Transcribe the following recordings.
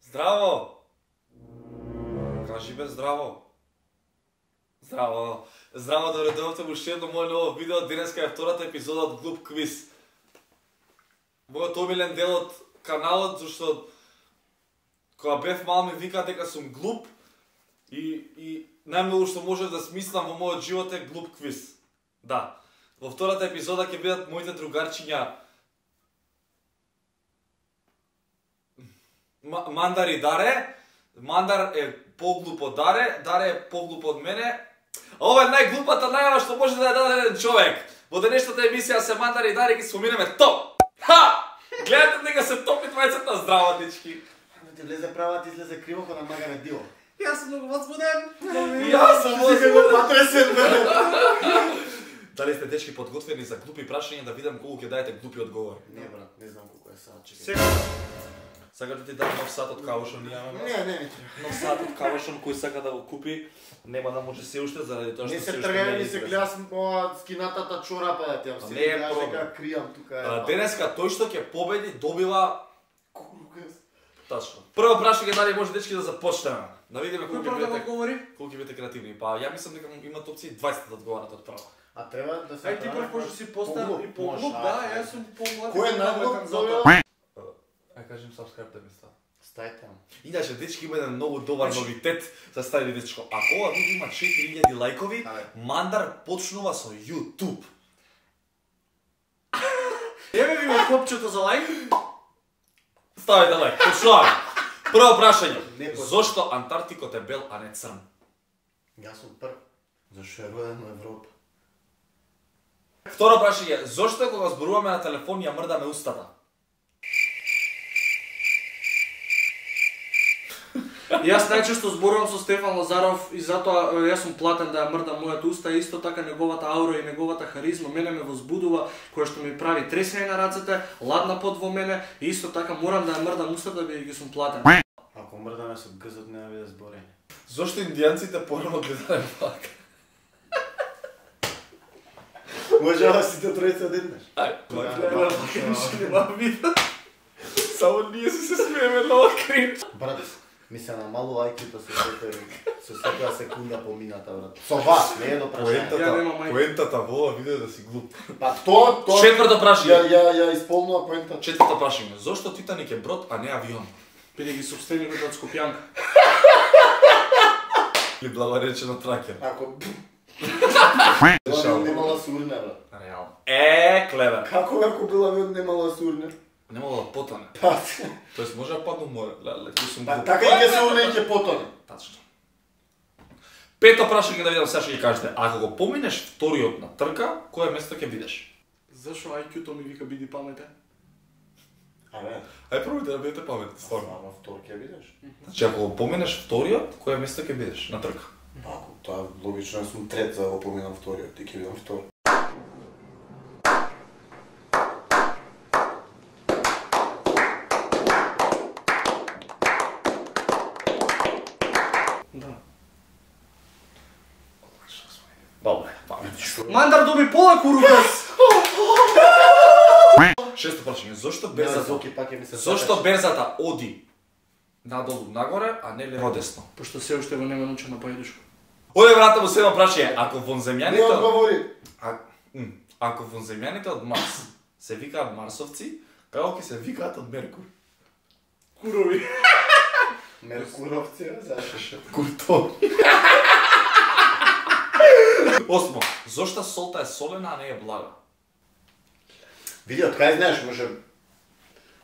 Здраво! Кажи бе здраво! Здраво! Здраво, добре дојдовте во уште едно моје ново видео. Денеска е втората епизода од Глуп квиз. Мојот омилен дел од каналот, зашто кога бев мал ми вика дека сум глуп и најмногу што можев да смислам во мојот живот е Глуп квиз. Да. Во втората епизода ќе бидат моите другарчиња Мандар и Даре. Мандар е поглуп од Даре, Даре е поглуп од мене. А ова е најглупата најава што може да ја даде еден човек. Во денешната емисија се Мандар и Даре ги споминеме топ. Ха! Гледате дека се топи двајцата, здраво дечки. Ти влезе права, ти излезе криво, па намагаме дио. Јас сум многу возбуден. Јас сум возбуден. Потресен, бе. Дали сте дечки подготвени за глупи прашања да видам колку ќе даете глупи одговори? Не, брат, не знам колку е сад, чекај. Сега. Сакаш да ти дам нов сат од Кавошон, имаме? Не треба. Нов сат од Кавошон кој сака да го купи, нема да може се уште заради тоа што Не се уште тргај, е ми се известно. гледам по скинатата чорапа да ти Не е ја проблем. дека кријам тука. Денеска тој што ќе победи добива Кургас. тачно. Прво прашање дали може дечки да започнеме. Да видиме Кој колку прво да ќе го бидете говори? колку ќе бидете креативни. Па ја мислам дека имат опции 20 да одговарат од прво. А треба да се Ај ти прв пошто си постар и поглуп, да, јас сум поглуп. Кој е најглуп зове? Ај кажем subscribe да ми става. Стај таму. Иначе дечки има еден многу добар Значи- новитет за стари дечко. Ако ова видео има 4000 лајкови, Абе. Мандар почнува со YouTube. Еве ви ме копчето за лајк. Ставите лајк, почнуваме. Прво прашање. Не почнуваме. Зошто Антарктикот е бел, а не црн? Јас сум прв. Зашто е роден во Европа? Второ прашање. Зошто кога зборуваме на телефон ја мрдаме устата? Јас најчесто зборувам со Стефан Лазаров и затоа јас сум платен да ја мрдам мојата уста, исто така неговата аура и неговата харизма мене ме возбудува, која што ми прави тресење на рацете, ладна пот во мене и исто така морам да ја мрдам устата бидејќи ги сум платен. Ако мрдаме со гзот нема биде зборење. Зошто индијанците порано гледаат вака? Може да сите тројца одеднаш. Ај, Нема вида. само ние се смееме на ова кринч. Брат, ми се намалува IQ-то со секоја секунда помината, брат. Со вас, не е до прашање. Ја немам мајка. Поентата во ова видео е да си глуп. Па тоа Четврто прашање. ја исполнува поентата. Четврто прашање. Зошто Титаник е брод, а не авион? Бидејќи собственикот од Скопјанка. Или благоречено тракер. Ако Дешава. немала сурне, брат. Реално. Клевер. Како ако била авион немала сурне? Не мога да потоне. Па, Тоест може да падне у море. Леле, сум па глуп. така и ќе се урне и ќе потоне. Тачно. Пето прашање да видам сега што ќе кажете. Ако го поминеш вториот на трка, кое место ќе бидеш? Зашо IQ-то ми вика биди паметен? Абе, Ај пробајте да бидете паметни, стварно. само втор ќе бидеш. Значи ако го поминеш вториот, кое место ќе бидеш на трка? Ако тоа логично сум трет за да го поминам вториот и ќе бидам втор. Да. Добре, паметни. Мандар доби пола курукас. Шесто прашање. Зошто Без берзата? зоки пак ќе ми се Зошто берзата оди надолу нагоре, а не лево десно? Пошто се уште го нема научено поедушко. Оде брата му седмо прашање. Ако Не вонземјаните одговори. ако вонземјаните од Марс се викаат марсовци, како ќе се викаат од Меркур? Курови. Меркуровци, зашо? Куртови. Осмо. Зошто солта е солена, а не е блага? Види, од кај знаеш, може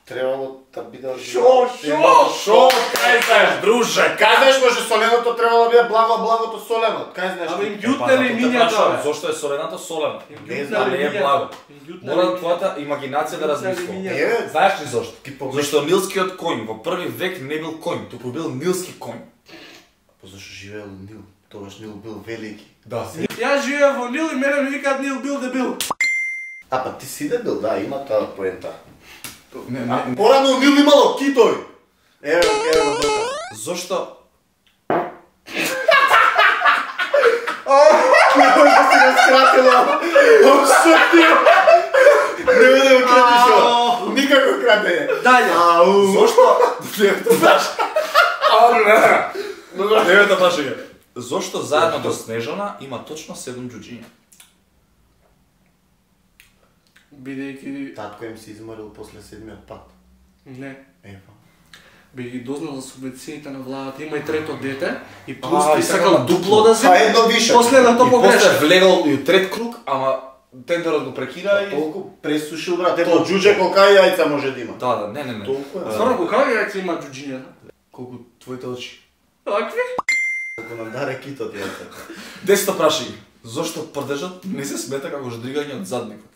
требало да биде од Шо? Кај знаеш, друже? Кај знаеш, може соленото требало да биде благо, благото солено. Од кај знаеш? Абе, им ти? ѓутне ли мињата, бе? Зошто е соленато солено? Не А знам, не е благо. Мора Мора твојата имагинација да размислува. Е, Знаеш ли зошто? Ти помисли. Зашто нилскиот коњ во први век не бил коњ, туку бил нилски коњ. Па зашто живеел Нил? Тогаш Нил бил велики. Да. Јас живеам во Нил и мене ми викаат Нил бил дебил. А па ти си дебил, да, има таа поента. Не. Порано Нил имало китови. Еве го дока. Зошто? Не може да си го скратила. Обшто ти. Не биде го кратиш ова. Никако кратење. Даје. Ау. Зошто? Девето прашање. Зошто заедно до Снежана има точно 7 џуџиња? Бидејќи... Татко им се изморил после 7-миот пат. Не. Ева. Би ги дознал за субвенциите на владата, има и трето дете и плюс А, и сакал сакал дупло да А земе. едно више. После на то И после погреша. влегол и у трет круг, ама тендерот го прекина и... Толку пресушил, брат. Ето, џуџе колка јајца може да има. Да, не. Толку е. Стварно, колка јајца има џуџиња? Колку твоите очи. Какви? Колку нам даде китот јајца. 10 прашање. Зошто прдежот не се смета како ждригање од задникот?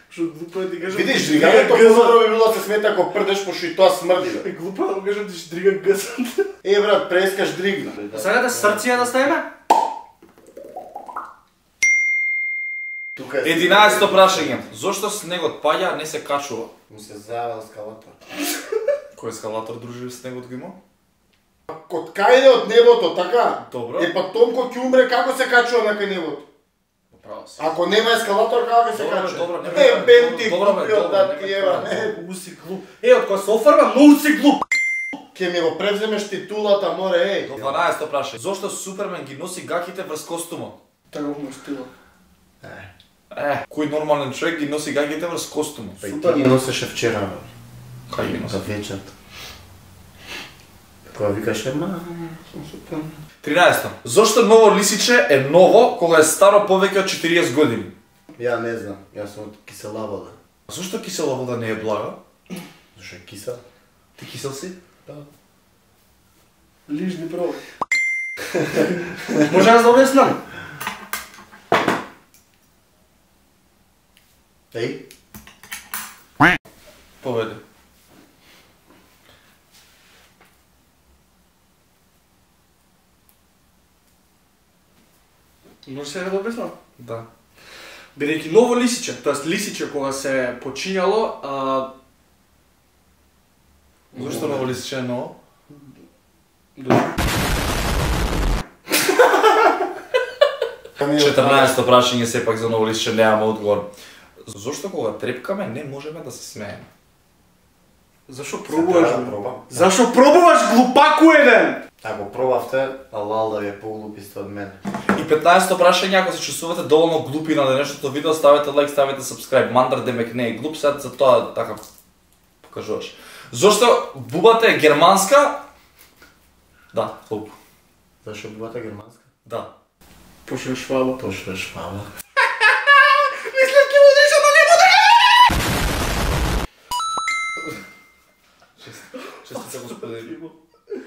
Што глупо е ти кажам. Видиш, ждригањето подобро би било се смета ако прдеш, пошто и тоа смрди, бе. Глупо е да кажам ти ждрига гъсан. Брат, прескаш дригна. Сега да срција да ставиме? Тука е. 11 прашање. Зошто снегот паѓа, а не се качува? Му се зајавал скалатор. Кој ескалатор дружи снегот го има? Код кајде од небото, така? Добро. Е, па Томко ќе умре, како се качува на кај небото? Право си. Ако нема ескалатор, како ќе се Добро, качува? добро, нема Е, проблем. бен ти Добро, бе, купиот добро, да нема ти ева. проблем. Многу си глуп. Од кога се офарма, многу си глуп. Ке ми го превземеш титулата, море, еј. 12 прашање. Зошто Супермен ги носи гаките врз костумот? Така му стила. Кој нормален човек ги носи гаките врз костумот? Па и ти ги носеше вчера, бе. Кај ги За носи? вечерта. Кога викаше, сум супер. 13. Зошто ново лисиче е ново кога е старо повеќе од 40 години? Ја не знам, јас сум од кисела вода. Зошто кисела вода не е блага? Зашо е кисел? Ти кисел си? Да. Лижни проби. Може да обяснам? Еј? Поведе. Може сега да обяснам? Да. Бидејќи ново лисиче, тоест лисиче кога се почињало, Зошто ново лисиче е ново? 14 прашање сепак за ново лисиче немаме одговор. Зошто кога трепкаме не можеме да се смееме? Зашо пробуваш? Да пробам. Зашо пробуваш глупаку еден? Ако пробавте, алал да ви е поглупи сте од мене. И 15 прашање, ако се чувствувате доволно глупи на денешното видео, ставете лайк, ставете subscribe. Мандар демек не е глуп, сега за тоа така покажуваш. Зошто бубата е германска? Да, глуп. Зашо бубата германска? Да. Пошо е шваба. Пошто е шваба. Мислам ке будеш, ама не буде! Честите господи.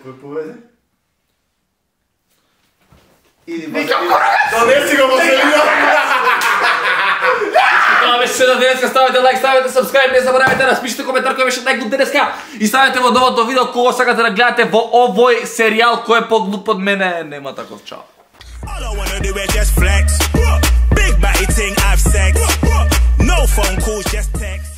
Кој поведе? Иди, донеси го Василино! Това беше се на денеска, ставете лайк, ставете subscribe, не забравяйте да спишете коментар кој беше најглуп денеска и ставете во новото видео кога сакате да гледате во овој серијал кој е поглуп од мене, нема таков чао. All I wanna do is just flex. Big body thing, have sex. No phone calls, just text.